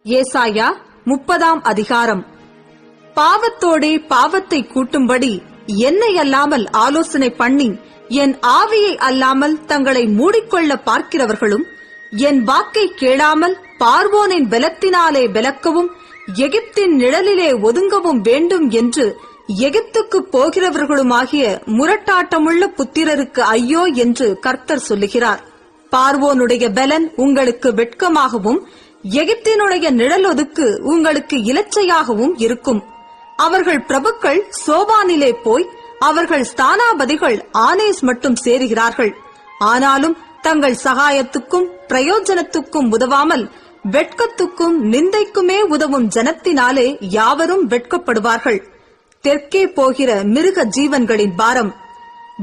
ஏசாயா 30 அதிகாரம். பாவத்தோடே பாவத்தை கூட்டும்படி என்னை அல்லாமல் ஆலோசனை பண்ணி என் ஆவியை அல்லாமல் தங்களை மூடிக்கொள்ள பார்க்கிறவர்களும், என் வாக்கை கேளாமல் பார்வோனின் பலத்தினாலே விலக்கவும் எகிப்தின் நிழலிலே ஒதுங்கவும் வேண்டும் என்று எகிப்துக்கு போகிறவர்களுமாகிய முரட்டாட்டமுள்ள புத்திரருக்கு ஐயோ என்று கர்த்தர் சொல்லுகிறார். பார்வோனுடைய பலன் உங்களுக்கு வெட்கமாகவும் எகிப்தினுடைய நிழலொதுக்கு உங்களுக்கு இலச்சையாகவும் இருக்கும். அவர்கள் பிரபுக்கள் சோபானிலே போய் அவர்கள் ஸ்தானாபதிகள் ஆனேஸ் மட்டும் சேருகிறார்கள். ஆனாலும் தங்கள் சகாயத்துக்கும் பிரயோஜனத்துக்கும் உதவாமல் வெட்கத்துக்கும் நிந்தைக்குமே உதவும் ஜனத்தினாலே யாவரும் வெட்கப்படுவார்கள். தெற்கே போகிற மிருக ஜீவன்களின் பாரம்,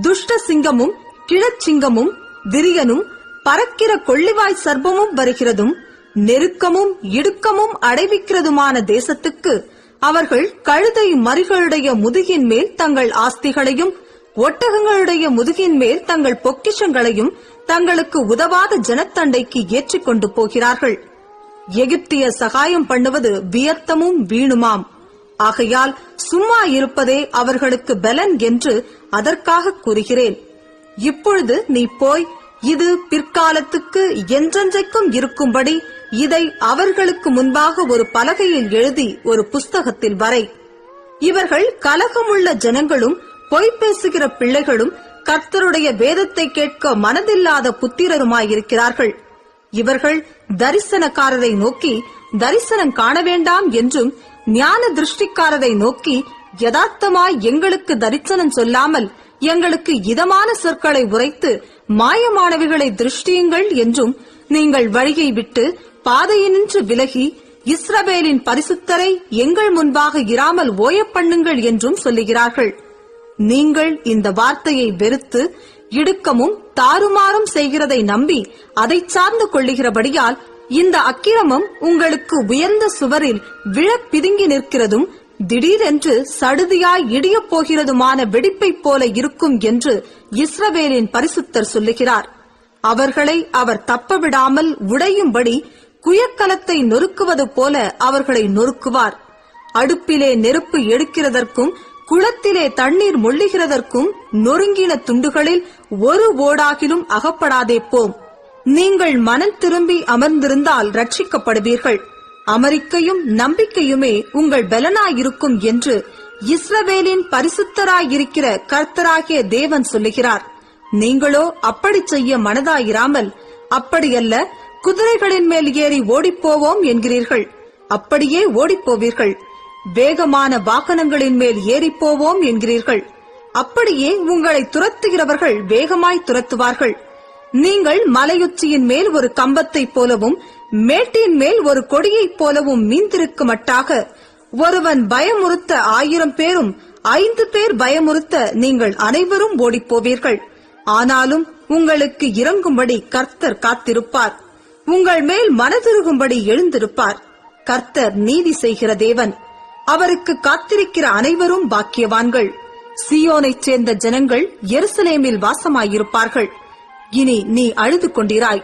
துஷ்ட சிங்கமும் கிழச்சிங்கமும் விரியனும் பறக்கிற கொள்ளிவாய் சர்ப்பமும் வருகிறதும் நெருக்கமும் இடுக்கமும் அடைவிக்கிறதுமான தேசத்துக்கு அவர்கள் கழுதை மறிகளுடைய முதுகின் மேல் தங்கள் ஆஸ்திகளையும் ஒட்டகங்களுடைய முதுகின் மேல் தங்கள் பொக்கிஷங்களையும் தங்களுக்கு உதவாத ஜனத்தண்டைக்கு ஏற்றிக்கொண்டு போகிறார்கள். எகிப்திய சகாயம் பண்ணுவது வியர்த்தமும் வீணுமாம். ஆகையால் சும்மா இருப்பதே அவர்களுக்கு பலன் என்று அதற்காக கூறுகிறேன். இப்பொழுது நீ போய் இது பிற்காலத்துக்கு என்றென்றைக்கும் இருக்கும்படி இதை அவர்களுக்கு முன்பாக ஒரு பலகையில் எழுதி ஒரு புஸ்தகத்தில் வரை. இவர்கள் கலகமுள்ள ஜனங்களும் பொய் பேசுகிற பிள்ளைகளும் கர்த்தருடைய வேதத்தை கேட்க மனதில்லாத புத்திரருமாயிருக்கிறார்கள். இவர்கள் தரிசனக்காரரை நோக்கி தரிசனம் காண வேண்டாம் என்றும், ஞான திருஷ்டிக்காரரை நோக்கி யதார்த்தமாய் எங்களுக்கு தரிசனம் சொல்லாமல் எங்களுக்கு இதமான சொற்களை உரைத்து மாயமானவைகளை திருஷ்டியுங்கள் என்றும், நீங்கள் வழியை விட்டு பாதையினின்று விலகி இஸ்ரவேலின் பரிசுத்தரை எங்கள் முன்பாக இராமல் ஓயப்பண்ணுங்கள் என்றும் சொல்லுகிறார்கள். நீங்கள் இந்த வார்த்தையை வெறுத்து இடுக்கமும் தாறுமாறும் செய்கிறதை நம்பி அதை சார்ந்து கொள்ளுகிறபடியால் இந்த அக்கிரமம் உங்களுக்கு உயர்ந்த சுவரில் விழப் பிதுங்கி நிற்கிறதும் திடீரென்று சடுதியாய் இடியப் போகிறதுமான வெடிப்பைப் போல இருக்கும் என்று இஸ்ரவேலின் பரிசுத்தர் சொல்லுகிறார். அவர்களை அவர் தப்பவிடாமல் உடையும்படி குயக்கலத்தை நொறுக்குவது போல அவர்களை நொறுக்குவார். அடுப்பிலே நெருப்பு எடுக்கிறதற்கும் குளத்திலே தண்ணீர் மொள்ளுகிறதற்கும் நொறுங்கின துண்டுகளில் ஒரு ஓடாகிலும் அகப்படாதே போம். நீங்கள் மனம் திரும்பி அமர்ந்திருந்தால் ரட்சிக்கப்படுவீர்கள். அமெரிக்கையும் நம்பிக்கையுமே உங்கள் பலனாயிருக்கும் என்று இஸ்ரவேலின் பரிசுத்தராயிருக்கிற கர்த்தராகிய தேவன் சொல்லுகிறார். நீங்களோ அப்படி செய்ய மனதாயிராமல், அப்படியல்ல, குதிரைகளின் மேல் ஏறி ஓடிப்போவோம் என்கிறீர்கள். அப்படியே ஓடிப்போவீர்கள். வேகமான வாகனங்களின் மேல் ஏறிப்போவோம் என்கிறீர்கள். அப்படியே உங்களை துரத்துகிறவர்கள் வேகமாய் துரத்துவார்கள். நீங்கள் மலையுச்சியின் மேல் ஒரு கம்பத்தைப் போலவும் மேட்டின் மேல் ஒரு கொடியைப் போலவும் மீந்திருக்க மட்டாக ஒருவன் பயமுறுத்த 1000 பேரும் 5 பேர் பயமுறுத்த நீங்கள் அனைவரும் ஓடிப்போவீர்கள். ஆனாலும் உங்களுக்கு இறங்கும்படி கர்த்தர் காத்திருப்பார். உங்கள் மேல் மனதிருகும்படி எழுந்திருப்பார். கர்த்தர் நீதி செய்கிற தேவன். அவருக்கு காத்திருக்கிற அனைவரும் பாக்கியவான்கள். சீயோனைச் சேர்ந்த ஜனங்கள் எருசலேமில் வாசமாயிருப்பார்கள். இனி நீ அழுது கொண்டிராய்.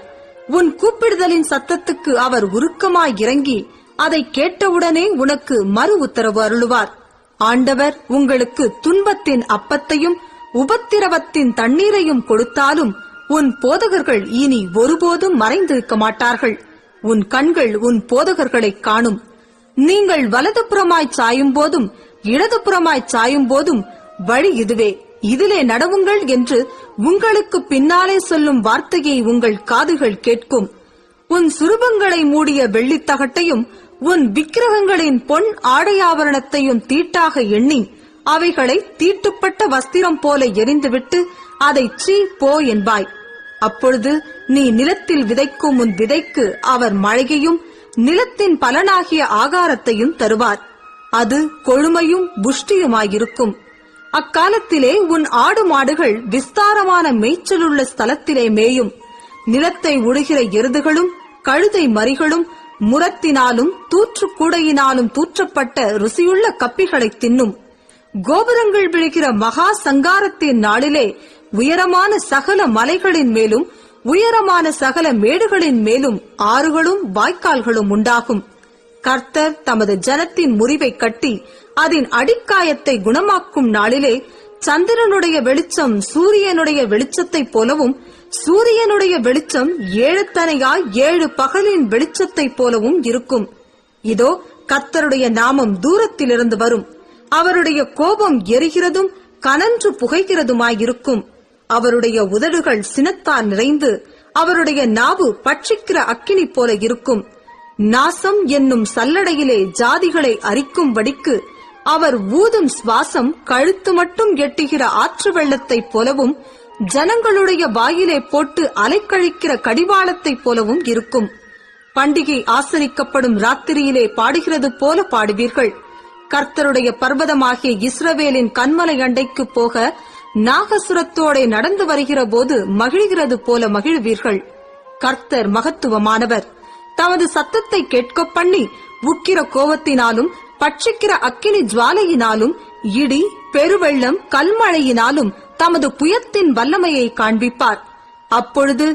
உன் கூப்பிடுதலின் சத்தத்துக்கு அவர் உருக்கமாய் இறங்கி அதை கேட்டவுடனே உனக்கு மறு உத்தரவு அருளுவார். ஆண்டவர் உங்களுக்கு துன்பத்தின் அப்பத்தையும் உபத்திரவத்தின் தண்ணீரையும் கொடுத்தாலும் உன் போதகர்கள் இனி ஒருபோதும் மறைந்திருக்க மாட்டார்கள். உன் கண்கள் உன் போதகர்களை காணும். நீங்கள் வலதுபுறமாய் சாயும் போதும் இடதுபுறமாய் சாயும் போதும் வழி இதுவே, இதிலே நடவுங்கள் என்று உங்களுக்கு பின்னாலே சொல்லும் வார்த்தையை உங்கள் காதுகள் கேட்கும். உன் சுரூபங்களை மூடிய வெள்ளித்தகட்டையும் உன் விக்கிரகங்களின் பொன் ஆடையாவரணத்தையும் தீட்டாக எண்ணி அவைகளை தீட்டுப்பட்ட வஸ்திரம் போல எரிந்துவிட்டு அதை சீ போ என்பாய். அப்பொழுது நீ நிலத்தில் விதைக்கும் உன் விதைக்கு அவர் மழையையும் நிலத்தின் பலனாகிய ஆகாரத்தையும் தருவார். அது கொழுமையும் புஷ்டியுமாயிருக்கும். அக்காலத்திலே உன் ஆடு மாடுகள் விஸ்தாரமான மேய்ச்சலுள்ள ஸ்தலத்திலே மேயும். நிலத்தை உழுகிற எருதுகளும் கழுதை மறிகளும் முரத்தினாலும் தூற்றுக்கூடையினாலும் தூற்றப்பட்ட ருசியுள்ள கப்பிகளை தின்னும். கோபுரங்கள் விழுகிற மகா சங்காரத்தின் நாளிலே உயரமான சகல மலைகளின் மேலும் உயரமான சகல மேடுகளின் மேலும் ஆறுகளும் வாய்க்கால்களும் உண்டாகும். கர்த்தர் தமது ஜனத்தின் முறிவை கட்டி அதன் அடிக்காயத்தை குணமாக்கும் நாளிலே சந்திரனுடைய வெளிச்சம் சூரியனுடைய வெளிச்சத்தைப் போலவும் சூரியனுடைய வெளிச்சம் 7 தனையாய் 7 பகலின் வெளிச்சத்தைப் போலவும் இருக்கும். இதோ கர்த்தருடைய நாமம் தூரத்திலிருந்து வரும். அவருடைய கோபம் எரிகிறதும் கனன்று புகைகிறதுமாயிருக்கும். அவருடைய உதடுகள் சினத்தால் நிறைந்து அவருடைய நாவு பட்சிக்கிற அக்கினி போல இருக்கும். நாசம் என்னும் சல்லடையிலே ஜாதிகளை அரிக்கும்படிக்கு அவர் ஊதும் சுவாசம் கழுத்து மட்டும் எட்டுகிற ஆற்று வெள்ளத்தைப் போலவும் ஜனங்களுடைய வாயிலே போட்டு அலைக்கழிக்கிற கடிவாளத்தைப் போலவும் இருக்கும். பண்டிகை ஆசரிக்கப்படும் ராத்திரியிலே பாடுகிறது போல பாடுவீர்கள். கர்த்தருடைய பர்வதமாகிய இஸ்ரவேலின் கன்மலை அண்டைக்கு போக நாகசுரத்தோட நடந்து வருகிற போது மகிழ்கிறது போல மகிழ்வீர்கள். கர்த்தர் மகத்துவமானவர். தமது சத்தத்தை கேட்க பண்ணி உக்கிர கோபத்தினாலும் பட்சிக்கிற அக்கினி ஜுவாலையினாலும் இடி பெருவெள்ளம் கல்மழையினாலும் தமது புயத்தின் வல்லமையை காண்பிப்பார். அப்பொழுது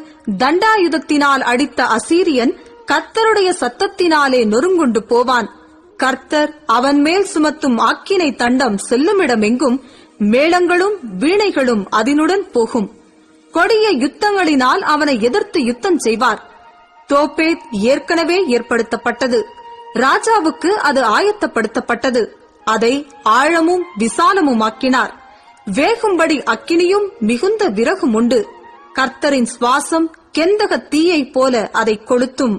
தண்டாயுதத்தினால் அடித்த அசீரியன் கர்த்தருடைய சத்தத்தினாலே நொறுங்குண்டு போவான். கர்த்தர் அவன் மேல் சுமத்தும் ஆக்கினை தண்டம் செல்லுமிடமெங்கும் மேளங்களும் வீணைகளும் அதனுடன் போகும். கொடிய யுத்தங்களினால் அவனை எதிர்த்து யுத்தம் செய்வார். தோப்பேத் ஏற்கனவே ஏற்படுத்தப்பட்டது. ராஜாவுக்கு அது ஆயத்தப்படுத்தப்பட்டது. அதை ஆழமும் விசாலமுமாக்கினார். வேகும்படி அக்கினியும் மிகுந்த விறகும் உண்டு. கர்த்தரின் சுவாசம் கெந்தக தீயை போல அதை கொளுத்தும்.